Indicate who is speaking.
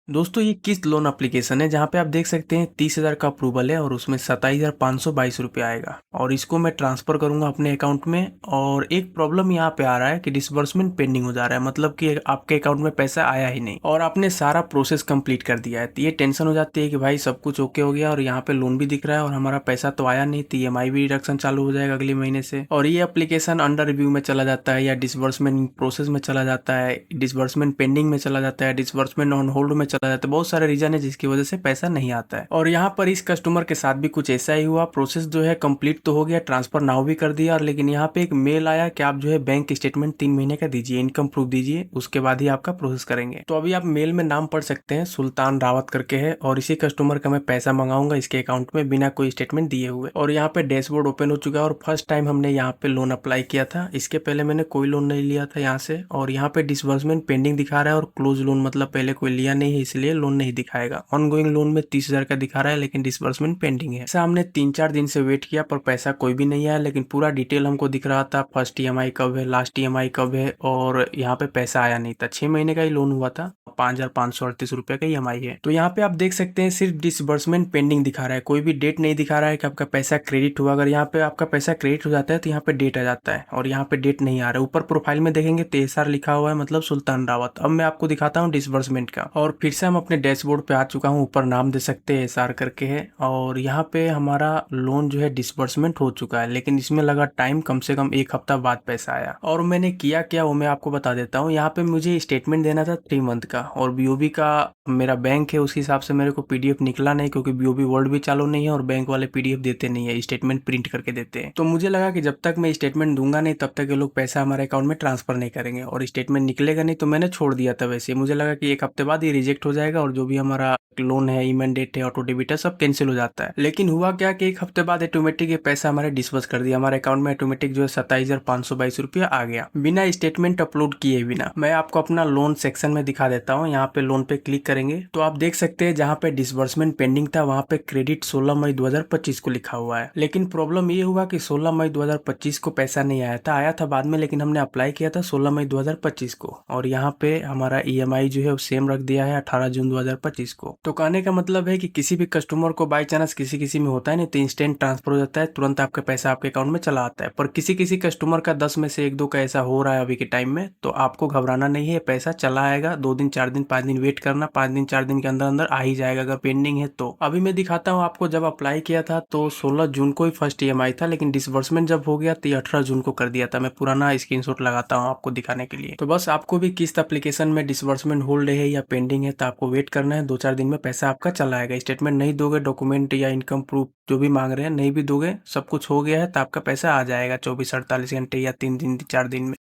Speaker 1: दोस्तों ये किस लोन एप्लीकेशन है जहाँ पे आप देख सकते हैं 30,000 का अप्रूवल है और उसमें 27,522 रुपये आएगा और इसको मैं ट्रांसफ़र करूँगा अपने अकाउंट में। और एक प्रॉब्लम यहाँ पे आ रहा है कि डिसबर्समेंट पेंडिंग हो जा रहा है, मतलब कि आपके अकाउंट में पैसा आया ही नहीं और आपने सारा प्रोसेस कंप्लीट कर दिया है। तो ये टेंशन हो जाती है कि भाई सब कुछ ओके हो गया और यहाँ पे लोन भी दिख रहा है और हमारा पैसा तो आया नहीं, तो EMI भी डिडक्शन चालू हो जाएगा अगले महीने से। और ये एप्लीकेशन अंडर रिव्यू में चला जाता है या डिसबर्समेंट प्रोसेस में चला जाता है, डिसबर्समेंट पेंडिंग में चला जाता है, डिसबर्समेंट ऑन होल्ड में चला जाता है। बहुत सारे रीजन है जिसकी वजह से पैसा नहीं आता है। और यहाँ पर इस कस्टमर के साथ भी कुछ ऐसा ही हुआ। प्रोसेस जो है कंप्लीट तो हो गया, ट्रांसफर नाउ भी कर दिया, और लेकिन यहाँ पे एक मेल आया कि आप जो है बैंक स्टेटमेंट 3 महीने का दीजिए, इनकम प्रूफ दीजिए, उसके बाद ही आपका प्रोसेस करेंगे। तो अभी आप मेल में नाम पढ़ सकते हैं, सुल्तान रावत करके है, और इसी कस्टमर का मैं पैसा मंगाऊंगा इसके अकाउंट में बिना कोई स्टेटमेंट दिए हुए। और यहाँ पे डैशबोर्ड ओपन हो चुका है और फर्स्ट टाइम हमने यहाँ पे लोन अप्लाई किया था, इसके पहले मैंने कोई लोन नहीं लिया था यहाँ से। और यहाँ पे डिसबर्समेंट पेंडिंग दिखा रहा है और क्लोज लोन मतलब पहले कोई लिया नहीं है इसलिए लोन नहीं दिखाएगा। ऑनगोइंग लोन में 30,000 का दिखा रहा है लेकिन डिसबर्समेंट पेंडिंग है। ऐसा हमने 3-4 दिन से वेट किया पर पैसा कोई भी नहीं आया, लेकिन पूरा डिटेल हमको दिख रहा था, फर्स्ट EMI कब है, लास्ट EMI कब है, और यहाँ पे पैसा आया नहीं था। 6 महीने का ही लोन हुआ था, 5,538 रुपये का EMI है। तो यहाँ पे आप देख सकते हैं सिर्फ डिसबर्समेंट पेंडिंग दिखा रहा है, कोई भी डेट नहीं दिखा रहा है कि आपका पैसा क्रेडिट हुआ। अगर यहाँ पे आपका पैसा क्रेडिट हो जाता है तो यहाँ पे डेट आ जाता है और यहाँ पे डेट नहीं आ रहा है। ऊपर प्रोफाइल में देखेंगे तो SR लिखा हुआ है, मतलब सुल्तान रावत। अब मैं आपको दिखाता हूँ डिसबर्समेंट का, और फिर से हम अपने डैशबोर्ड पे आ चुका हूँ। ऊपर नाम दे सकते हैं SR करके है, और यहाँ पे हमारा लोन जो है डिसबर्समेंट हो चुका है, लेकिन इसमें लगा टाइम, कम से कम 1 हफ्ता बाद पैसा आया। और मैंने किया क्या वो मैं आपको बता देता हूँ। यहाँ पे मुझे स्टेटमेंट देना था 3 मंथ का, और BOB का मेरा बैंक है, उस हिसाब से मेरे को PDF निकला नहीं, क्योंकि BOB वर्ल्ड भी चालू नहीं है और बैंक वाले PDF देते नहीं है, स्टेटमेंट प्रिंट करके देते हैं। तो मुझे लगा कि जब तक मैं स्टेटमेंट दूंगा नहीं तब तक ये लोग पैसा हमारे अकाउंट में ट्रांसफर नहीं करेंगे, और स्टेटमेंट निकलेगा नहीं, तो मैंने छोड़ दिया था। वैसे मुझे लगा कि 1 हफ्ते बाद ये रिजेक्ट हो जाएगा और जो भी हमारा लोन है, इमेंडेट है, ऑटो डेबिट है, सब कैंसिल हो जाता है। लेकिन हुआ क्या कि 1 हफ्ते बाद ऑटोमेटिक ये पैसा हमारे डिस्बर्स कर दिया, हमारे अकाउंट में ऑटोमेटिक जो है 27,522 रुपया आ गया, बिना स्टेटमेंट अपलोड किए बिना। मैं आपको अपना लोन सेक्शन में दिखा देता हूँ। यहाँ पे लोन पे क्लिक करेंगे तो आप देख सकते हैं जहाँ पे डिसबर्समेंट पेंडिंग था वहाँ पे क्रेडिट 16 मई 2025 को लिखा हुआ है। लेकिन प्रॉब्लम ये हुआ कि 16 मई 2025 को पैसा नहीं आया था, आया था बाद में, लेकिन हमने अप्लाई किया था 16 मई 2025 को, और यहाँ पे हमारा EMI जो है वो सेम रख दिया है 18 जून 2025 को। तो कहने का मतलब है कि किसी भी कस्टमर को बाई चांस किसी किसी में होता है नहीं तो इंस्टेंट ट्रांसफर हो जाता है, तुरंत आपका पैसा आपके अकाउंट में चला आता है। पर किसी किसी कस्टमर का 10 में से 1-2 का ऐसा हो रहा है अभी के टाइम में, तो आपको घबराना नहीं है, पैसा चला आएगा। 2 दिन 4 दिन 5 दिन वेट करना, 5 दिन 4 दिन के अंदर अंदर आ ही जाएगा अगर पेंडिंग है तो। अभी मैं दिखाता हूँ आपको, जब अप्लाई किया था तो 16 जून को ही फर्स्ट EMI था, लेकिन डिसबर्समेंट जब हो गया तो ये 18 जून को कर दिया था। मैं पुराना स्क्रीनशॉट लगाता हूँ आपको दिखाने के लिए। तो बस आपको भी किस्त एप्लीकेशन में डिसबर्समेंट होल्ड है या पेंडिंग है तो आपको वेट करना है, 2-4 दिन में पैसा आपका चला आएगा। स्टेटमेंट नहीं दोगे, डॉक्यूमेंट या इनकम प्रूफ जो भी मांग रहे हैं नहीं भी दोगे, सब कुछ हो गया है तो आपका पैसा आ जाएगा 24-48 घंटे या 3 दिन 4 दिन में।